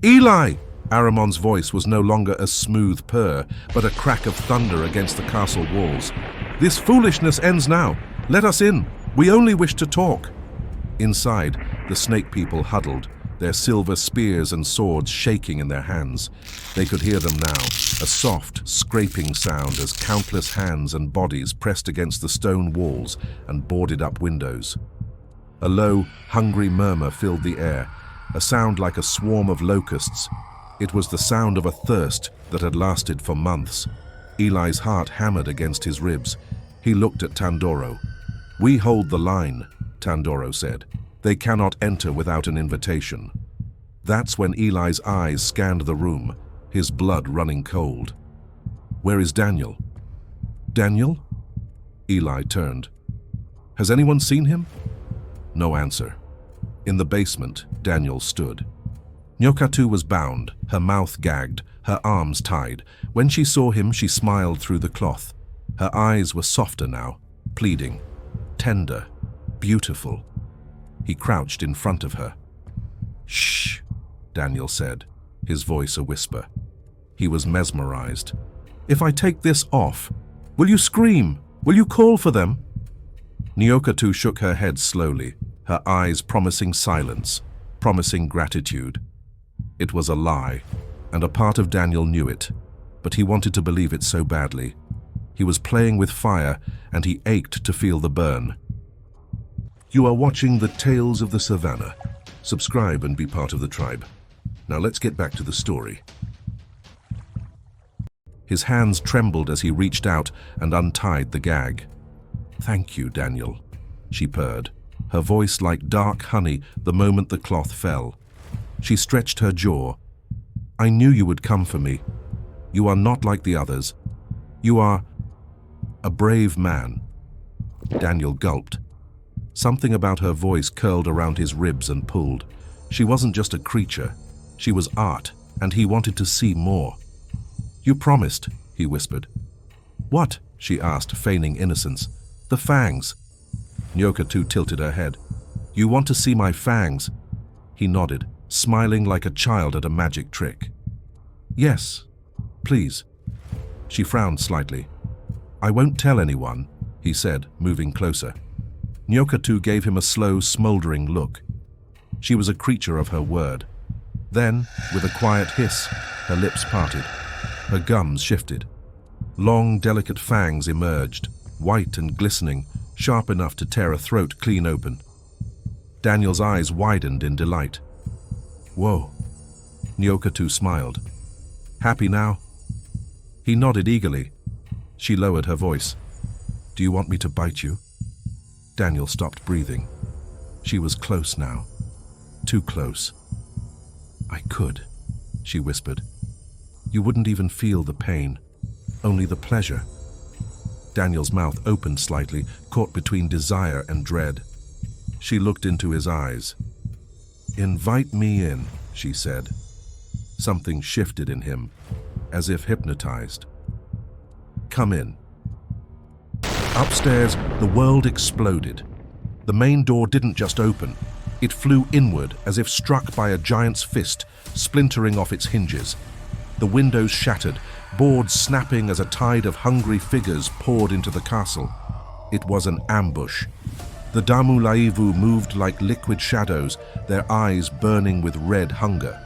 Eli! Aramon's voice was no longer a smooth purr, but a crack of thunder against the castle walls. This foolishness ends now. Let us in. We only wish to talk. Inside, the snake people huddled, their silver spears and swords shaking in their hands. They could hear them now, a soft, scraping sound as countless hands and bodies pressed against the stone walls and boarded up windows. A low, hungry murmur filled the air, a sound like a swarm of locusts. It was the sound of a thirst that had lasted for months. Eli's heart hammered against his ribs. He looked at Tandoro. "We hold the line," Tandoro said. "They cannot enter without an invitation." That's when Eli's eyes scanned the room, his blood running cold. "Where is Daniel?" "Daniel?" Eli turned. "Has anyone seen him?" No answer. In the basement, Daniel stood. Nyoka'tu was bound, her mouth gagged, her arms tied. When she saw him, she smiled through the cloth. Her eyes were softer now, pleading, tender, beautiful. He crouched in front of her. "Shh," Daniel said, his voice a whisper. He was mesmerized. "If I take this off, will you scream? Will you call for them?" Nyoka'tu shook her head slowly, her eyes promising silence, promising gratitude. It was a lie, and a part of Daniel knew it, but he wanted to believe it so badly. He was playing with fire, and he ached to feel the burn. You are watching the Tales of the Savannah. Subscribe and be part of the tribe. Now let's get back to the story. His hands trembled as he reached out and untied the gag. "Thank you, Daniel," she purred, her voice like dark honey the moment the cloth fell. She stretched her jaw. "I knew you would come for me. You are not like the others. You are a brave man." Daniel gulped. Something about her voice curled around his ribs and pulled. She wasn't just a creature. She was art, and he wanted to see more. "You promised," he whispered. "What?" she asked, feigning innocence. "The fangs." Nyoka'tu tilted her head. "You want to see my fangs?" He nodded, smiling like a child at a magic trick. "Yes, please." She frowned slightly. "I won't tell anyone," he said, moving closer. Nyoka'tu gave him a slow, smoldering look. She was a creature of her word. Then, with a quiet hiss, her lips parted. Her gums shifted. Long, delicate fangs emerged, white and glistening, sharp enough to tear a throat clean open. Daniel's eyes widened in delight. "Whoa." Nyoka'tu smiled. "Happy now?" He nodded eagerly. She lowered her voice. "Do you want me to bite you?" Daniel stopped breathing. She was close now. Too close. "I could," she whispered. "You wouldn't even feel the pain, only the pleasure." Daniel's mouth opened slightly, caught between desire and dread. She looked into his eyes. "Invite me in," she said. Something shifted in him, as if hypnotized. "Come in." Upstairs, the world exploded. The main door didn't just open. It flew inward as if struck by a giant's fist, splintering off its hinges. The windows shattered, boards snapping as a tide of hungry figures poured into the castle. It was an ambush. The Damu Laivu moved like liquid shadows, their eyes burning with red hunger.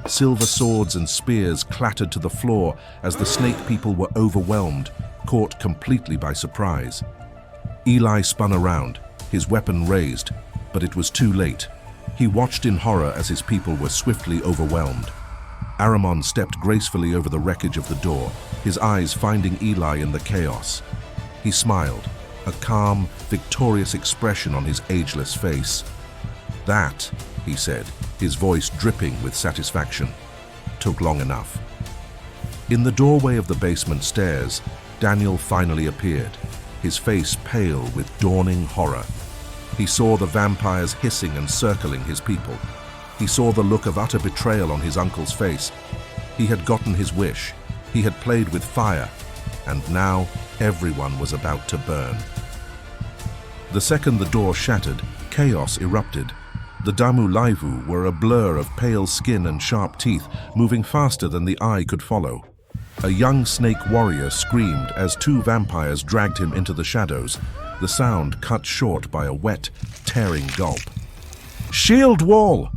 Silver swords and spears clattered to the floor as the snake people were overwhelmed, caught completely by surprise. Eli spun around, his weapon raised, but it was too late. He watched in horror as his people were swiftly overwhelmed. Aramon stepped gracefully over the wreckage of the door, his eyes finding Eli in the chaos. He smiled, a calm, victorious expression on his ageless face. "That," he said, his voice dripping with satisfaction, "took long enough." In the doorway of the basement stairs, Daniel finally appeared, his face pale with dawning horror. He saw the vampires hissing and circling his people. He saw the look of utter betrayal on his uncle's face. He had gotten his wish. He had played with fire, and now everyone was about to burn. The second the door shattered, chaos erupted. The Damu Laivu were a blur of pale skin and sharp teeth, moving faster than the eye could follow. A young snake warrior screamed as two vampires dragged him into the shadows, the sound cut short by a wet, tearing gulp. "Shield wall!"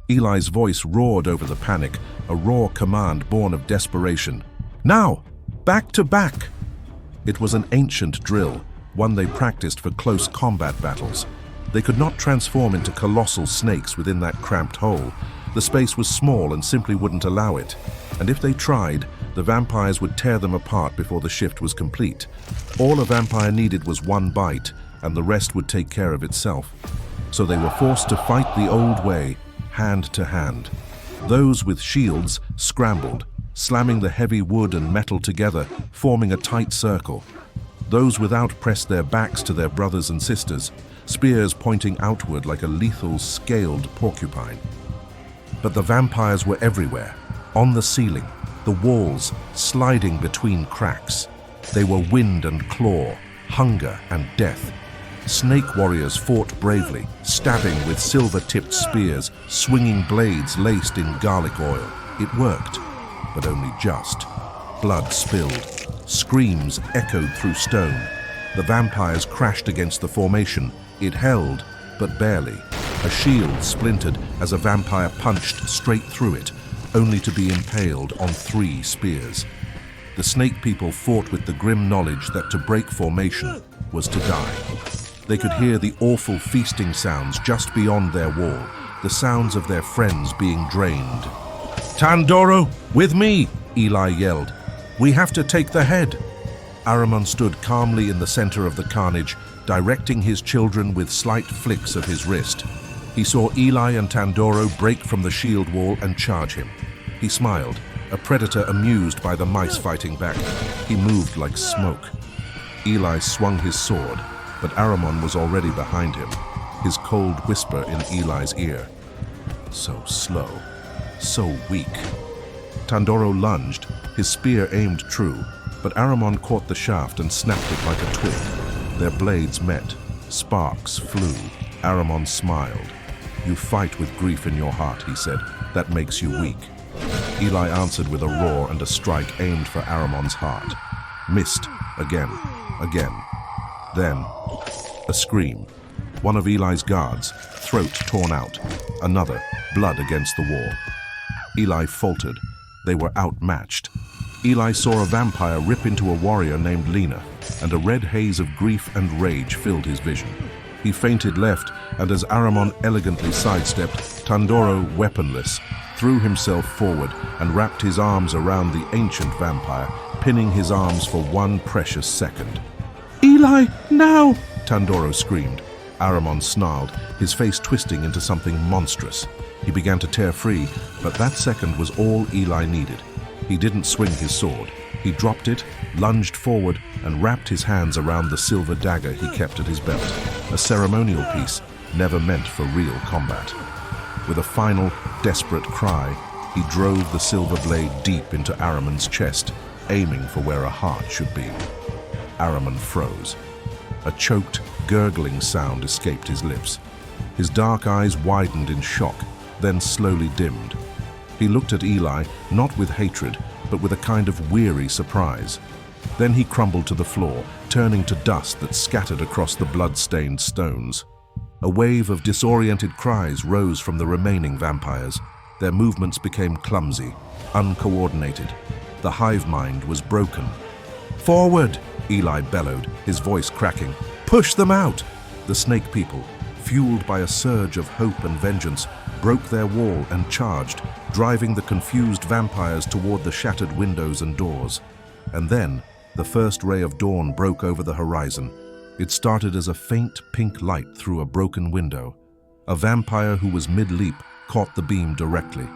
Eli's voice roared over the panic, a raw command born of desperation. "Now! Back to back!" It was an ancient drill, one they practiced for close combat battles. They could not transform into colossal snakes within that cramped hole. The space was small and simply wouldn't allow it. And if they tried, the vampires would tear them apart before the shift was complete. All a vampire needed was one bite, and the rest would take care of itself. So they were forced to fight the old way, hand to hand. Those with shields scrambled, slamming the heavy wood and metal together, forming a tight circle. Those without pressed their backs to their brothers and sisters, spears pointing outward like a lethal, scaled porcupine. But the vampires were everywhere, on the ceiling, the walls sliding between cracks. They were wind and claw, hunger and death. Snake warriors fought bravely, stabbing with silver-tipped spears, swinging blades laced in garlic oil. It worked, but only just. Blood spilled. Screams echoed through stone. The vampires crashed against the formation. It held, but barely. A shield splintered as a vampire punched straight through it, only to be impaled on 3 spears. The snake people fought with the grim knowledge that to break formation was to die. They could hear the awful feasting sounds just beyond their wall, the sounds of their friends being drained. "Tandoro, with me!" Eli yelled. "We have to take the head." Ahriman stood calmly in the center of the carnage, directing his children with slight flicks of his wrist. He saw Eli and Tandoro break from the shield wall and charge him. He smiled, a predator amused by the mice fighting back. He moved like smoke. Eli swung his sword, but Ahriman was already behind him, his cold whisper in Eli's ear. So slow, so weak. Tandoro lunged, his spear aimed true, but Ahriman caught the shaft and snapped it like a twig. Their blades met. Sparks flew. Ahriman smiled. "You fight with grief in your heart," he said. "That makes you weak." Eli answered with a roar and a strike aimed for Ahriman's heart. Missed. Again. Again. Then, a scream. One of Eli's guards, throat torn out. Another, blood against the wall. Eli faltered. They were outmatched. Eli saw a vampire rip into a warrior named Lena, and a red haze of grief and rage filled his vision. He feinted left, and as Ahriman elegantly sidestepped, Tandoro, weaponless, threw himself forward and wrapped his arms around the ancient vampire, pinning his arms for one precious second. "Eli, now!" Tandoro screamed. Ahriman snarled, his face twisting into something monstrous. He began to tear free, but that second was all Eli needed. He didn't swing his sword. He dropped it, lunged forward, and wrapped his hands around the silver dagger he kept at his belt, a ceremonial piece never meant for real combat. With a final, desperate cry, he drove the silver blade deep into Ahriman's chest, aiming for where a heart should be. Ahriman froze. A choked, gurgling sound escaped his lips. His dark eyes widened in shock, then slowly dimmed. He looked at Eli, not with hatred, but with a kind of weary surprise. Then he crumbled to the floor, turning to dust that scattered across the blood-stained stones. A wave of disoriented cries rose from the remaining vampires. Their movements became clumsy, uncoordinated. The hive mind was broken. "Forward!" Eli bellowed, his voice cracking. "Push them out!" The snake people, fueled by a surge of hope and vengeance, broke their wall and charged, driving the confused vampires toward the shattered windows and doors. And then, the first ray of dawn broke over the horizon. It started as a faint pink light through a broken window. A vampire who was mid-leap caught the beam directly.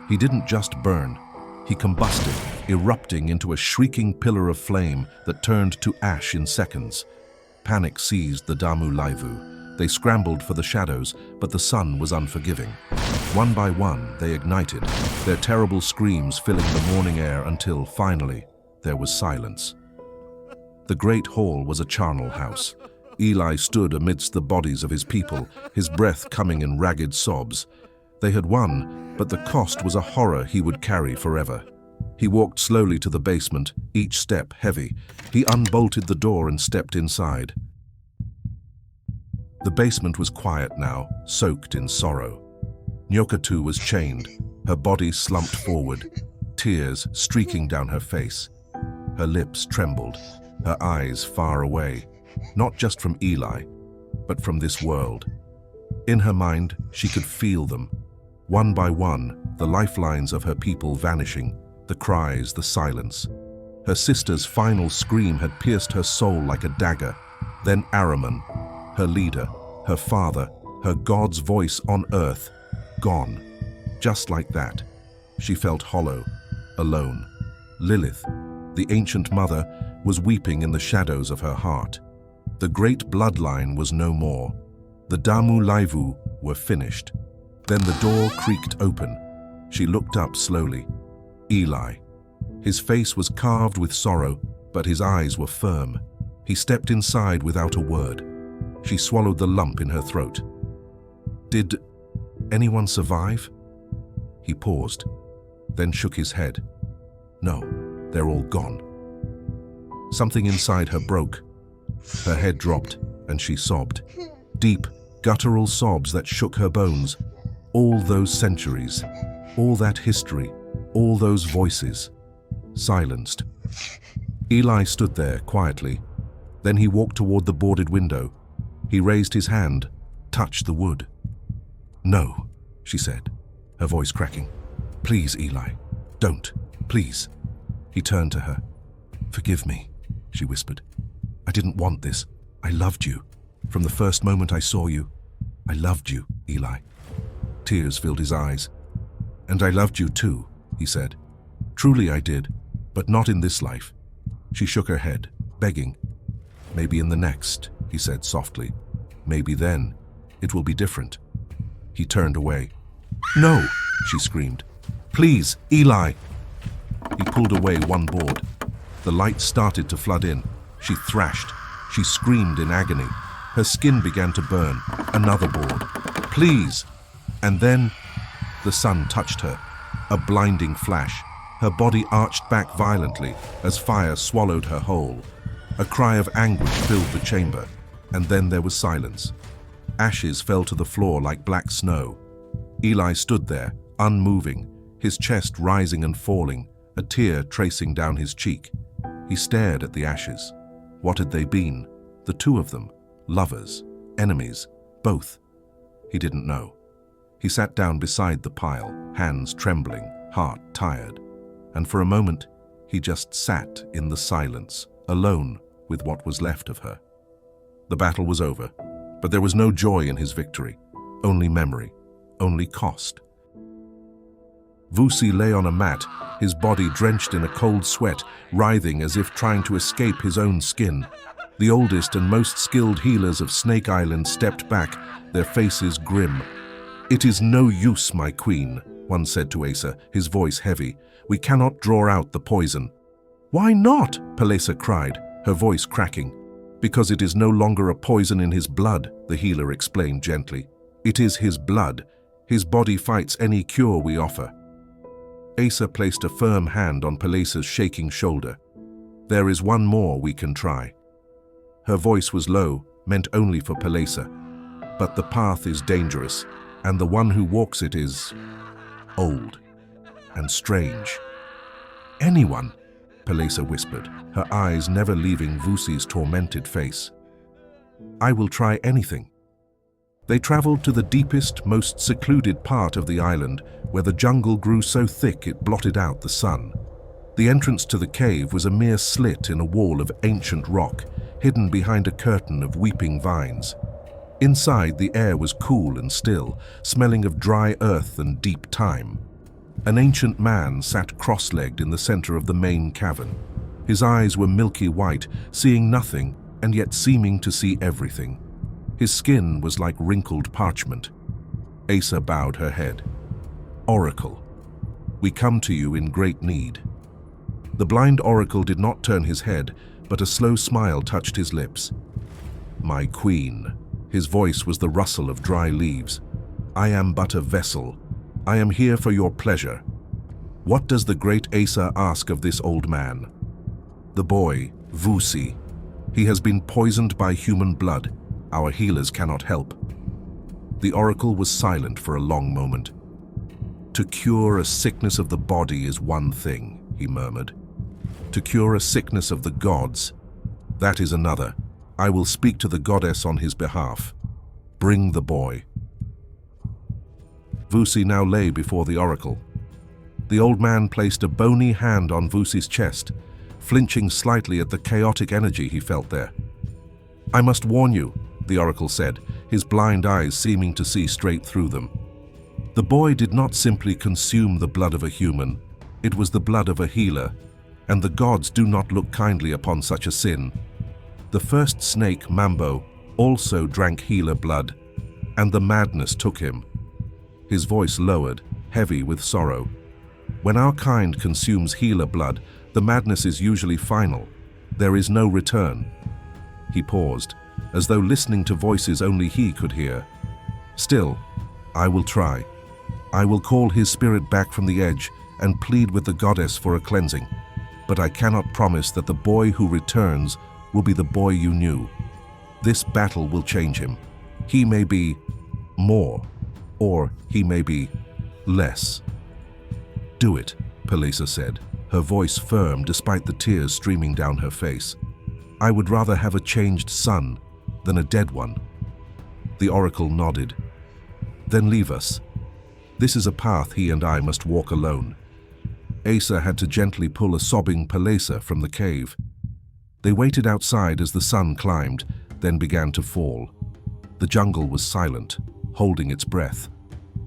He didn't just burn. He combusted, erupting into a shrieking pillar of flame that turned to ash in seconds. Panic seized the Damu Laivu. They scrambled for the shadows, but the sun was unforgiving. One by one, they ignited, their terrible screams filling the morning air until, finally, there was silence. The great hall was a charnel house. Eli stood amidst the bodies of his people, his breath coming in ragged sobs. They had won, but the cost was a horror he would carry forever. He walked slowly to the basement, each step heavy. He unbolted the door and stepped inside. The basement was quiet now, soaked in sorrow. Nyoka'tu was chained, her body slumped forward, tears streaking down her face. Her lips trembled, her eyes far away, not just from Eli, but from this world. In her mind, she could feel them. One by one, the lifelines of her people vanishing, the cries, the silence. Her sister's final scream had pierced her soul like a dagger. Then Ahriman, her leader, her father, her God's voice on earth, gone. Just like that. She felt hollow, alone. Lilith, the ancient mother, was weeping in the shadows of her heart. The great bloodline was no more. The Damu Laivu were finished. Then the door creaked open. She looked up slowly. Eli. His face was carved with sorrow, but his eyes were firm. He stepped inside without a word. She swallowed the lump in her throat. Did anyone survive? He paused, then shook his head. No, they're all gone. Something inside her broke. Her head dropped, and she sobbed. Deep, guttural sobs that shook her bones. All those centuries, all that history, all those voices. Silenced. Eli stood there quietly. Then he walked toward the boarded window. He raised his hand, touched the wood. No, she said, her voice cracking. Please, Eli, don't, please. He turned to her. Forgive me, she whispered. I didn't want this. I loved you. From the first moment I saw you, I loved you, Eli. Tears filled his eyes. And I loved you too, he said. Truly I did, but not in this life. She shook her head, begging. Maybe in the next, he said softly. Maybe then, it will be different. He turned away. No, she screamed. Please, Eli. He pulled away one board. The light started to flood in. She thrashed. She screamed in agony. Her skin began to burn. Another board. Please. And then, the sun touched her. A blinding flash. Her body arched back violently as fire swallowed her whole. A cry of anguish filled the chamber, and then there was silence. Ashes fell to the floor like black snow. Eli stood there, unmoving, his chest rising and falling, a tear tracing down his cheek. He stared at the ashes. What had they been? The two of them, lovers, enemies, both. He didn't know. He sat down beside the pile, hands trembling, heart tired. And for a moment, he just sat in the silence, alone with what was left of her. The battle was over, but there was no joy in his victory, only memory, only cost. Vusi lay on a mat, his body drenched in a cold sweat, writhing as if trying to escape his own skin. The oldest and most skilled healers of Snake Island stepped back, their faces grim. "It is no use, my queen," one said to Asa, his voice heavy. "We cannot draw out the poison." "Why not?" Palesa cried, her voice cracking. "Because it is no longer a poison in his blood," the healer explained gently. "It is his blood. His body fights any cure we offer." Asa placed a firm hand on Palesa's shaking shoulder. "There is one more we can try." Her voice was low, meant only for Palesa. "But the path is dangerous, and the one who walks it is old and strange." "Anyone," Palesa whispered, her eyes never leaving Vusi's tormented face. "I will try anything." They traveled to the deepest, most secluded part of the island, where the jungle grew so thick it blotted out the sun. The entrance to the cave was a mere slit in a wall of ancient rock, hidden behind a curtain of weeping vines. Inside, the air was cool and still, smelling of dry earth and deep time. An ancient man sat cross-legged in the center of the main cavern. His eyes were milky white, seeing nothing and yet seeming to see everything. His skin was like wrinkled parchment. Asa bowed her head. "Oracle, we come to you in great need." The blind oracle did not turn his head, but a slow smile touched his lips. My queen. His voice was the rustle of dry leaves. I am but a vessel. I am here for your pleasure. What does the great Asa ask of this old man? The boy, Vusi. He has been poisoned by human blood. Our healers cannot help. The oracle was silent for a long moment. To cure a sickness of the body is one thing, he murmured. To cure a sickness of the gods, that is another. I will speak to the goddess on his behalf. Bring the boy. Vusi now lay before the oracle. The old man placed a bony hand on Vusi's chest, flinching slightly at the chaotic energy he felt there. I must warn you, the oracle said, his blind eyes seeming to see straight through them. The boy did not simply consume the blood of a human, it was the blood of a healer, and the gods do not look kindly upon such a sin. The first snake, Mambo, also drank healer blood, and the madness took him. His voice lowered, heavy with sorrow. When our kind consumes healer blood, the madness is usually final. There is no return. He paused, as though listening to voices only he could hear. Still, I will try. I will call his spirit back from the edge and plead with the goddess for a cleansing. But I cannot promise that the boy who returns will be the boy you knew. This battle will change him. He may be more, or he may be less. Do it, Palesa said, her voice firm despite the tears streaming down her face. I would rather have a changed son than a dead one. The oracle nodded. Then leave us. This is a path he and I must walk alone. Asa had to gently pull a sobbing Palesa from the cave. They waited outside as the sun climbed, then began to fall. The jungle was silent, holding its breath.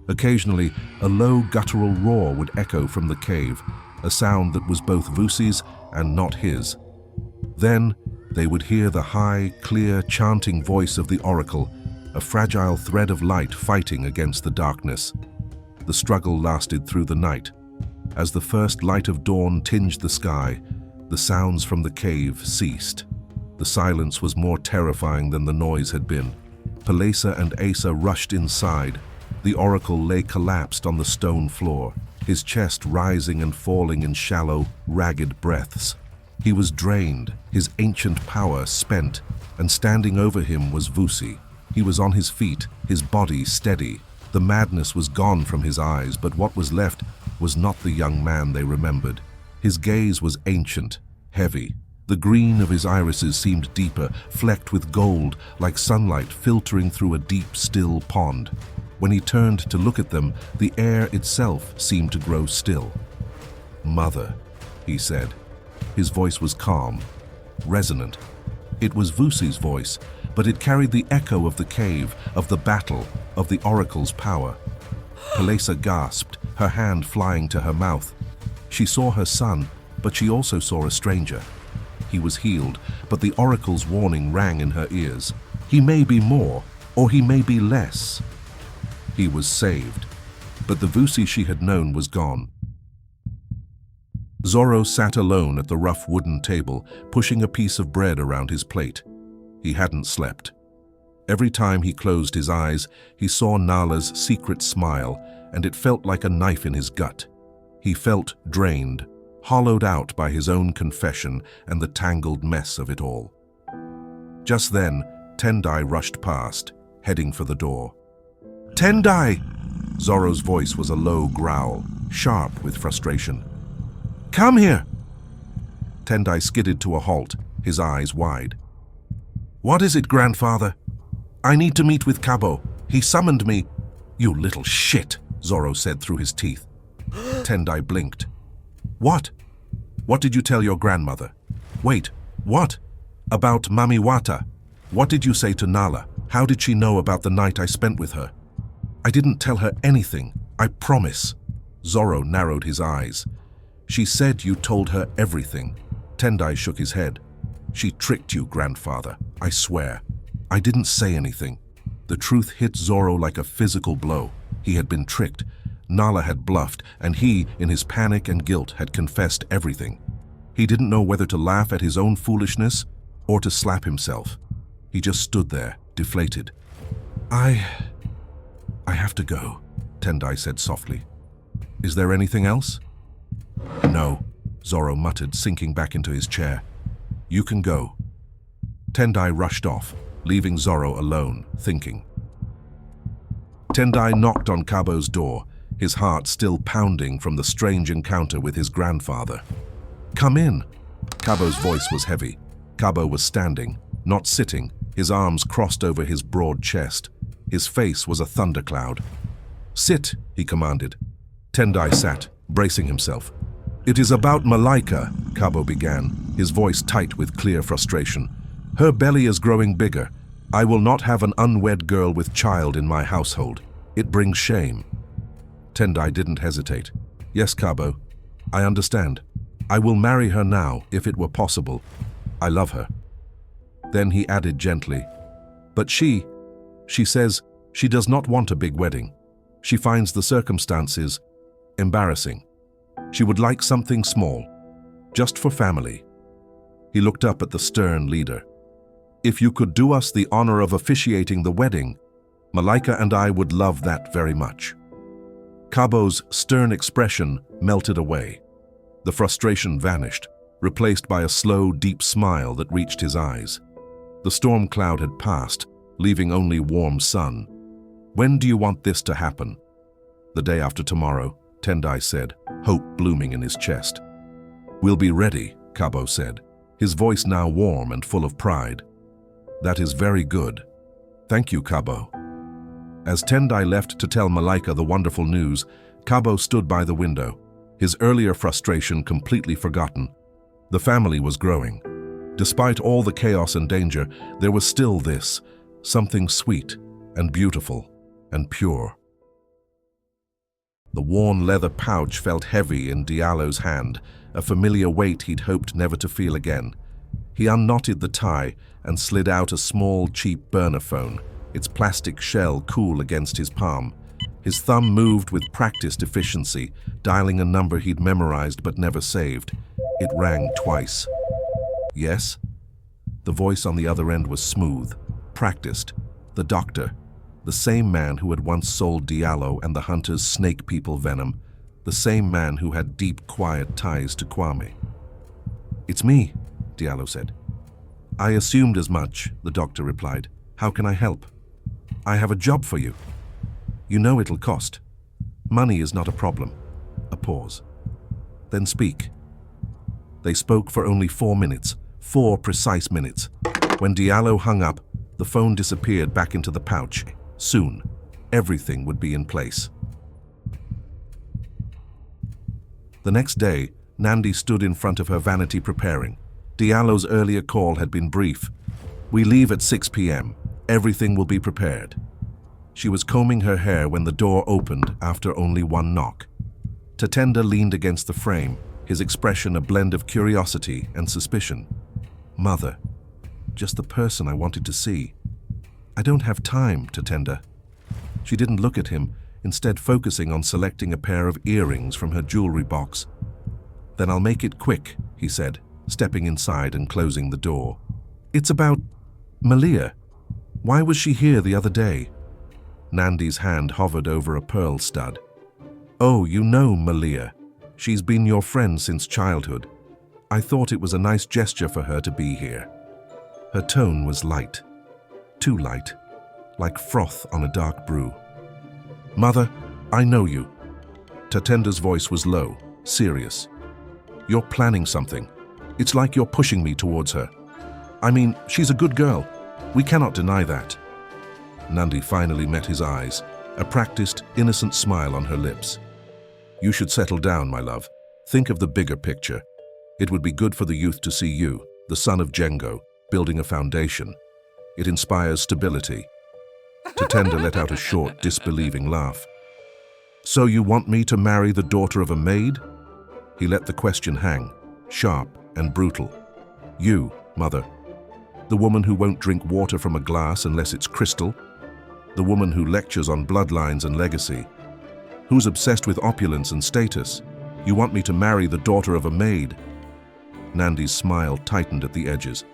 Occasionally, a low guttural roar would echo from the cave, a sound that was both Vusi's and not his. Then, they would hear the high, clear, chanting voice of the oracle, a fragile thread of light fighting against the darkness. The struggle lasted through the night. As the first light of dawn tinged the sky, the sounds from the cave ceased. The silence was more terrifying than the noise had been. Palesa and Asa rushed inside. The oracle lay collapsed on the stone floor, his chest rising and falling in shallow, ragged breaths. He was drained, his ancient power spent, and standing over him was Vusi. He was on his feet, his body steady. The madness was gone from his eyes, but what was left was not the young man they remembered. His gaze was ancient, heavy. The green of his irises seemed deeper, flecked with gold, like sunlight filtering through a deep, still pond. When he turned to look at them, the air itself seemed to grow still. "Mother," he said. His voice was calm, resonant. It was Vusi's voice, but it carried the echo of the cave, of the battle, of the oracle's power. Palesa gasped, her hand flying to her mouth. She saw her son, but she also saw a stranger. He was healed, but the oracle's warning rang in her ears. He may be more, or he may be less. He was saved, but the Vusi she had known was gone. Zorro sat alone at the rough wooden table, pushing a piece of bread around his plate. He hadn't slept. Every time he closed his eyes, he saw Nala's secret smile, and it felt like a knife in his gut. He felt drained, hollowed out by his own confession and the tangled mess of it all. Just then, Tendai rushed past, heading for the door. "Tendai!" Zorro's voice was a low growl, sharp with frustration. "Come here!" Tendai skidded to a halt, his eyes wide. "What is it, grandfather?" "I need to meet with Cabo. He summoned me." "You little shit," Zorro said through his teeth. Tendai blinked. "What? What did you tell your grandmother?" "Wait, what?" "About Mamiwata. What did you say to Nala? How did she know about the night I spent with her?" "I didn't tell her anything, I promise." Zorro narrowed his eyes. "She said you told her everything." Tendai shook his head. "She tricked you, grandfather, I swear. I didn't say anything." The truth hit Zorro like a physical blow. He had been tricked. Nala had bluffed, and he, in his panic and guilt, had confessed everything. He didn't know whether to laugh at his own foolishness or to slap himself. He just stood there, deflated. I have to go, Tendai said softly. Is there anything else? No, Zoro muttered, sinking back into his chair. You can go. Tendai rushed off, leaving Zoro alone, thinking. Tendai knocked on Kabo's door, his heart still pounding from the strange encounter with his grandfather. Come in. Kabo's voice was heavy. Kabo was standing, not sitting, his arms crossed over his broad chest. His face was a thundercloud. Sit, he commanded. Tendai sat, bracing himself. It is about Malaika, Kabo began, his voice tight with clear frustration. Her belly is growing bigger. I will not have an unwed girl with child in my household. It brings shame. Tendai didn't hesitate. Yes, Kabo, I understand. I will marry her now, if it were possible. I love her. Then he added gently, but she says she does not want a big wedding. She finds the circumstances embarrassing. She would like something small, just for family. He looked up at the stern leader. If you could do us the honor of officiating the wedding, Malaika and I would love that very much. Kabo's stern expression melted away. The frustration vanished, replaced by a slow, deep smile that reached his eyes. The storm cloud had passed, leaving only warm sun. When do you want this to happen? The day after tomorrow, Tendai said, hope blooming in his chest. We'll be ready, Kabo said, his voice now warm and full of pride. That is very good. Thank you, Kabo. As Tendai left to tell Malaika the wonderful news, Kabo stood by the window, his earlier frustration completely forgotten. The family was growing. Despite all the chaos and danger, there was still this, something sweet and beautiful and pure. The worn leather pouch felt heavy in Diallo's hand, a familiar weight he'd hoped never to feel again. He unknotted the tie and slid out a small, cheap burner phone, its plastic shell cool against his palm. His thumb moved with practiced efficiency, dialing a number he'd memorized but never saved. It rang twice. Yes? The voice on the other end was smooth, practiced. The doctor, the same man who had once sold Diallo and the hunters' snake people venom, the same man who had deep, quiet ties to Kwame. It's me, Diallo said. I assumed as much, the doctor replied. How can I help? I have a job for you. You know it'll cost. Money is not a problem. A pause. Then speak. They spoke for only 4 minutes, 4 precise minutes. When Diallo hung up, the phone disappeared back into the pouch. Soon, everything would be in place. The next day, Nandi stood in front of her vanity preparing. Diallo's earlier call had been brief. We leave at 6 p.m. Everything will be prepared. She was combing her hair when the door opened after only one knock. Tatenda leaned against the frame, his expression a blend of curiosity and suspicion. Mother, just the person I wanted to see. I don't have time, Tatenda. She didn't look at him, instead focusing on selecting a pair of earrings from her jewelry box. Then I'll make it quick, he said, stepping inside and closing the door. It's about Malia. Why was she here the other day? Nandi's hand hovered over a pearl stud. Oh, you know Malia. She's been your friend since childhood. I thought it was a nice gesture for her to be here. Her tone was light. Too light. Like froth on a dark brew. Mother, I know you. Tatenda's voice was low, serious. You're planning something. It's like you're pushing me towards her. I mean, she's a good girl. We cannot deny that. Nandi finally met his eyes, a practiced, innocent smile on her lips. You should settle down, my love. Think of the bigger picture. It would be good for the youth to see you, the son of Jengo, building a foundation. It inspires stability. Tatenda let out a short, disbelieving laugh. So you want me to marry the daughter of a maid? He let the question hang, sharp and brutal. You, mother. The woman who won't drink water from a glass unless it's crystal. The woman who lectures on bloodlines and legacy. Who's obsessed with opulence and status? You want me to marry the daughter of a maid? Nandi's smile tightened at the edges.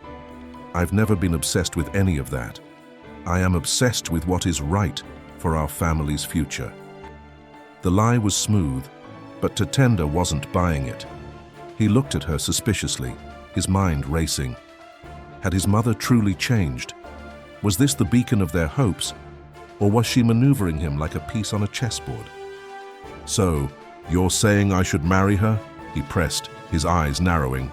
I've never been obsessed with any of that. I am obsessed with what is right for our family's future." The lie was smooth, but Tendai wasn't buying it. He looked at her suspiciously, his mind racing. Had his mother truly changed? Was this the beacon of their hopes, or was she maneuvering him like a piece on a chessboard? "So, you're saying I should marry her?" he pressed, his eyes narrowing.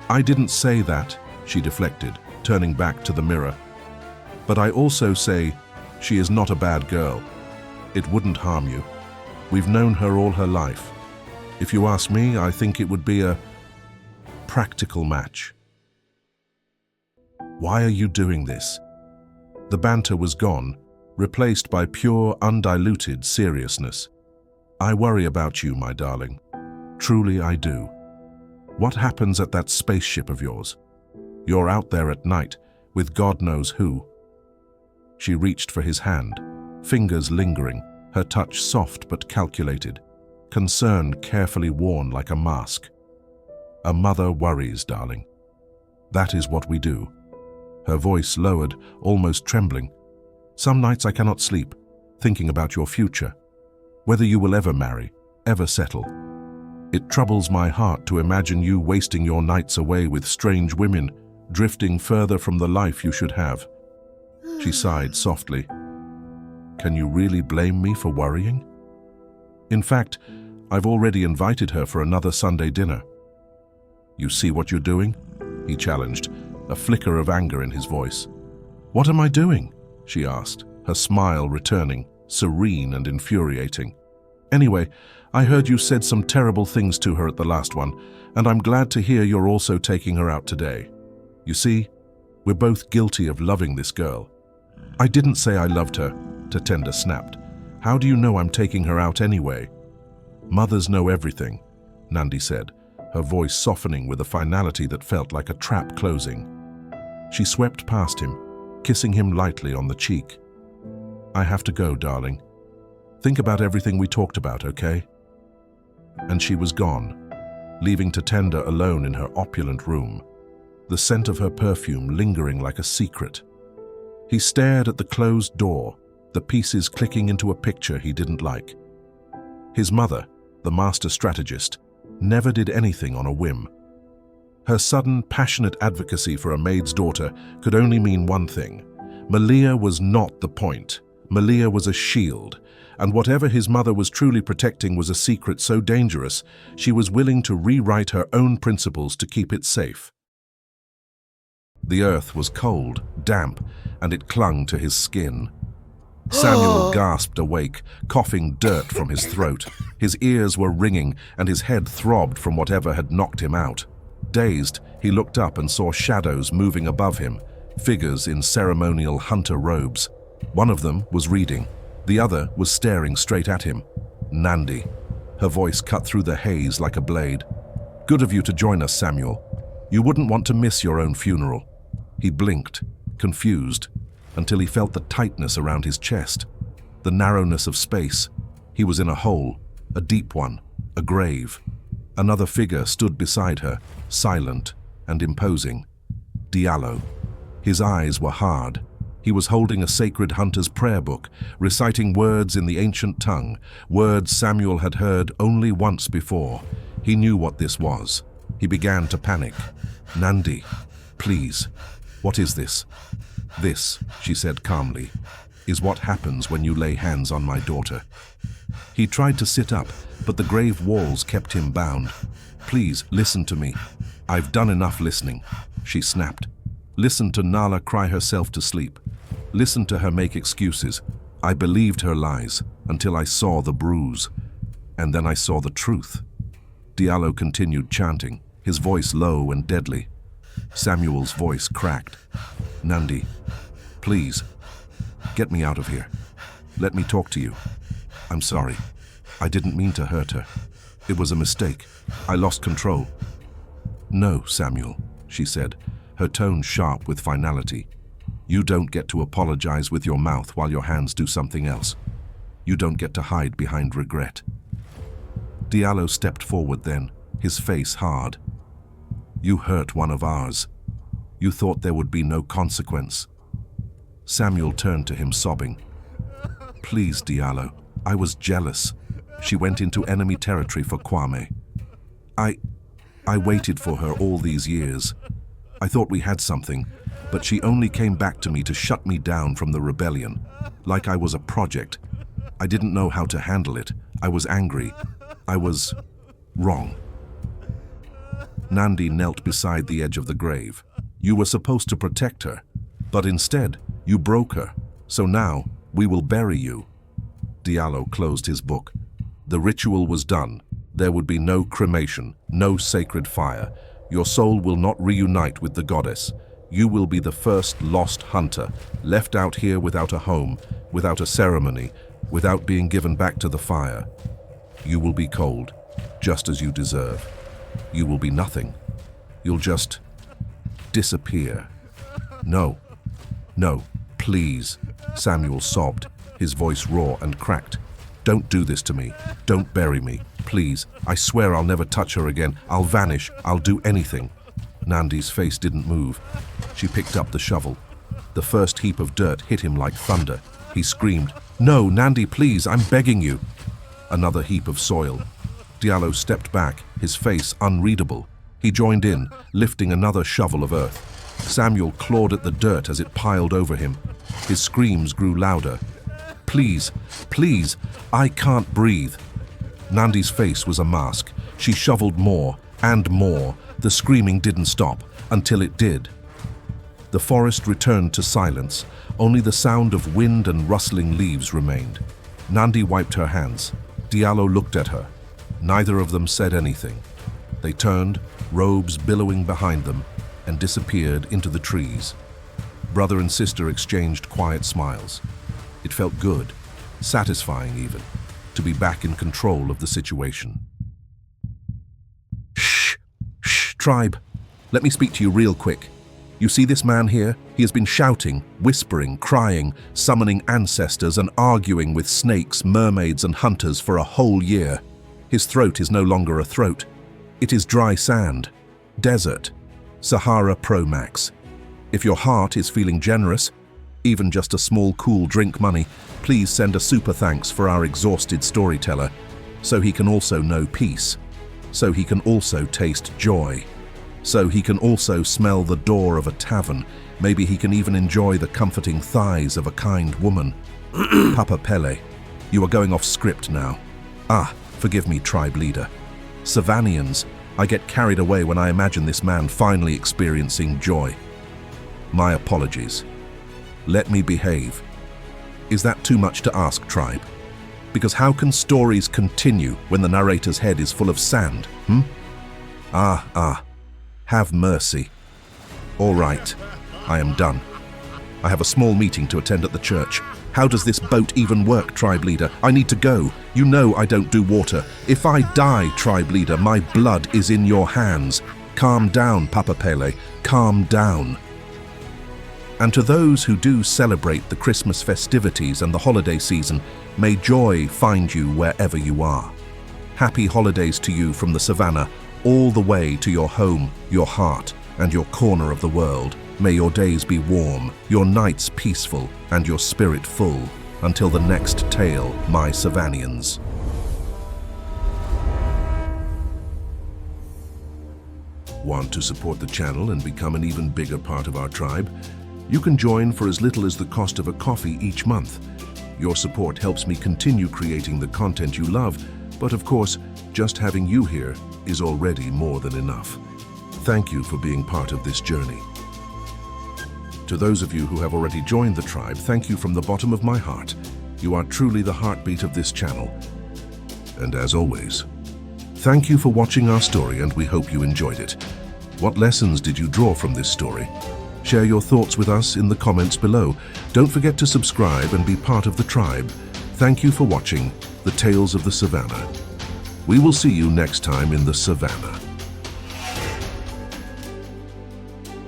"I didn't say that," she deflected, turning back to the mirror. "But I also say she is not a bad girl. It wouldn't harm you. We've known her all her life. If you ask me, I think it would be a practical match." "Why are you doing this?" The banter was gone, replaced by pure, undiluted seriousness. "I worry about you, my darling. Truly I do. What happens at that spaceship of yours? You're out there at night, with God knows who." She reached for his hand, fingers lingering, her touch soft but calculated, concern carefully worn like a mask. "A mother worries, darling. That is what we do." Her voice lowered, almost trembling. "Some nights I cannot sleep, thinking about your future. Whether you will ever marry, ever settle. It troubles my heart to imagine you wasting your nights away with strange women, drifting further from the life you should have." She sighed softly. "Can you really blame me for worrying? In fact, I've already invited her for another Sunday dinner." "You see what you're doing?" he challenged, a flicker of anger in his voice. "What am I doing?" she asked, her smile returning, serene and infuriating. "Anyway, I heard you said some terrible things to her at the last one, and I'm glad to hear you're also taking her out today. You see, we're both guilty of loving this girl." "I didn't say I loved her," Tendai snapped. "How do you know I'm taking her out anyway?" "Mothers know everything," Nandi said, her voice softening with a finality that felt like a trap closing. She swept past him, kissing him lightly on the cheek. "I have to go, darling. Think about everything we talked about, okay?" And she was gone, leaving Tendai alone in her opulent room, the scent of her perfume lingering like a secret. He stared at the closed door, the pieces clicking into a picture he didn't like. His mother, the master strategist, never did anything on a whim. Her sudden, passionate advocacy for a maid's daughter could only mean one thing. Malia was not the point. Malia was a shield, and whatever his mother was truly protecting was a secret so dangerous, she was willing to rewrite her own principles to keep it safe. The earth was cold, damp, and it clung to his skin. Samuel gasped awake, coughing dirt from his throat. His ears were ringing, and his head throbbed from whatever had knocked him out. Dazed, he looked up and saw shadows moving above him, figures in ceremonial hunter robes. One of them was reading. The other was staring straight at him. "Nandi." Her voice cut through the haze like a blade. "Good of you to join us, Samuel. You wouldn't want to miss your own funeral." He blinked, confused, until he felt the tightness around his chest, the narrowness of space. He was in a hole, a deep one, a grave. Another figure stood beside her, silent and imposing. Diallo. His eyes were hard. He was holding a sacred hunter's prayer book, reciting words in the ancient tongue, words Samuel had heard only once before. He knew what this was. He began to panic. "Nandi, please, what is this?" "This," she said calmly, "is what happens when you lay hands on my daughter." He tried to sit up, but the grave walls kept him bound. "Please, listen to me. I've done enough listening," she snapped. "Listen to Nala cry herself to sleep. Listen to her make excuses. I believed her lies until I saw the bruise. And then I saw the truth." Diallo continued chanting, his voice low and deadly. Samuel's voice cracked. "Nandi, please, get me out of here. Let me talk to you. I'm sorry. I didn't mean to hurt her. It was a mistake. I lost control." "No, Samuel," she said, her tone sharp with finality. "You don't get to apologize with your mouth while your hands do something else. You don't get to hide behind regret." Diallo stepped forward then, his face hard. "You hurt one of ours. You thought there would be no consequence." Samuel turned to him, sobbing. "Please, Diallo, I was jealous. She went into enemy territory for Kwame. I waited for her all these years. I thought we had something, but she only came back to me to shut me down from the rebellion, like I was a project. I didn't know how to handle it. I was angry. I was wrong." Nandi knelt beside the edge of the grave. "You were supposed to protect her, but instead you broke her. So now we will bury you." Diallo closed his book. The ritual was done. There would be no cremation, no sacred fire. Your soul will not reunite with the goddess. You will be the first lost hunter, left out here without a home, without a ceremony, without being given back to the fire. You will be cold, just as you deserve. You will be nothing. You'll just disappear. "No, no, please," Samuel sobbed, his voice raw and cracked. "Don't do this to me. Don't bury me. Please, I swear I'll never touch her again. I'll vanish. I'll do anything." Nandi's face didn't move. She picked up the shovel. The first heap of dirt hit him like thunder. He screamed, "No, Nandi, please, I'm begging you." Another heap of soil. Diallo stepped back, his face unreadable. He joined in, lifting another shovel of earth. Samuel clawed at the dirt as it piled over him. His screams grew louder. "Please, please, I can't breathe." Nandi's face was a mask. She shoveled more and more. The screaming didn't stop, until it did. The forest returned to silence. Only the sound of wind and rustling leaves remained. Nandi wiped her hands. Diallo looked at her. Neither of them said anything. They turned, robes billowing behind them, and disappeared into the trees. Brother and sister exchanged quiet smiles. It felt good, satisfying even, to be back in control of the situation. "Shh, shh, tribe. Let me speak to you real quick. You see this man here? He has been shouting, whispering, crying, summoning ancestors and arguing with snakes, mermaids and hunters for a whole year. His throat is no longer a throat. It is dry sand, desert, Sahara Pro Max. If your heart is feeling generous, even just a small cool drink money, please send a super thanks for our exhausted storyteller, so he can also know peace, so he can also taste joy, so he can also smell the door of a tavern. Maybe he can even enjoy the comforting thighs of a kind woman. Papa Pele, you are going off script now. Forgive me, tribe leader. Savanians, I get carried away when I imagine this man finally experiencing joy. My apologies. Let me behave. Is that too much to ask, tribe? Because how can stories continue when the narrator's head is full of sand, Have mercy. All right, I am done. I have a small meeting to attend at the church. How does this boat even work, tribe leader? I need to go. You know I don't do water. If I die, tribe leader, my blood is in your hands. Calm down, Papa Pele. Calm down. And to those who do celebrate the Christmas festivities and the holiday season, may joy find you wherever you are. Happy holidays to you from the savannah, all the way to your home, your heart, and your corner of the world. May your days be warm, your nights peaceful, and your spirit full, until the next tale, my Savanians. Want to support the channel and become an even bigger part of our tribe? You can join for as little as the cost of a coffee each month. Your support helps me continue creating the content you love, but of course, just having you here is already more than enough. Thank you for being part of this journey. To those of you who have already joined the tribe, thank you from the bottom of my heart. You are truly the heartbeat of this channel. And as always, thank you for watching our story, and we hope you enjoyed it. What lessons did you draw from this story? Share your thoughts with us in the comments below. Don't forget to subscribe and be part of the tribe. Thank you for watching The Tales of the Savannah. We will see you next time in the Savannah.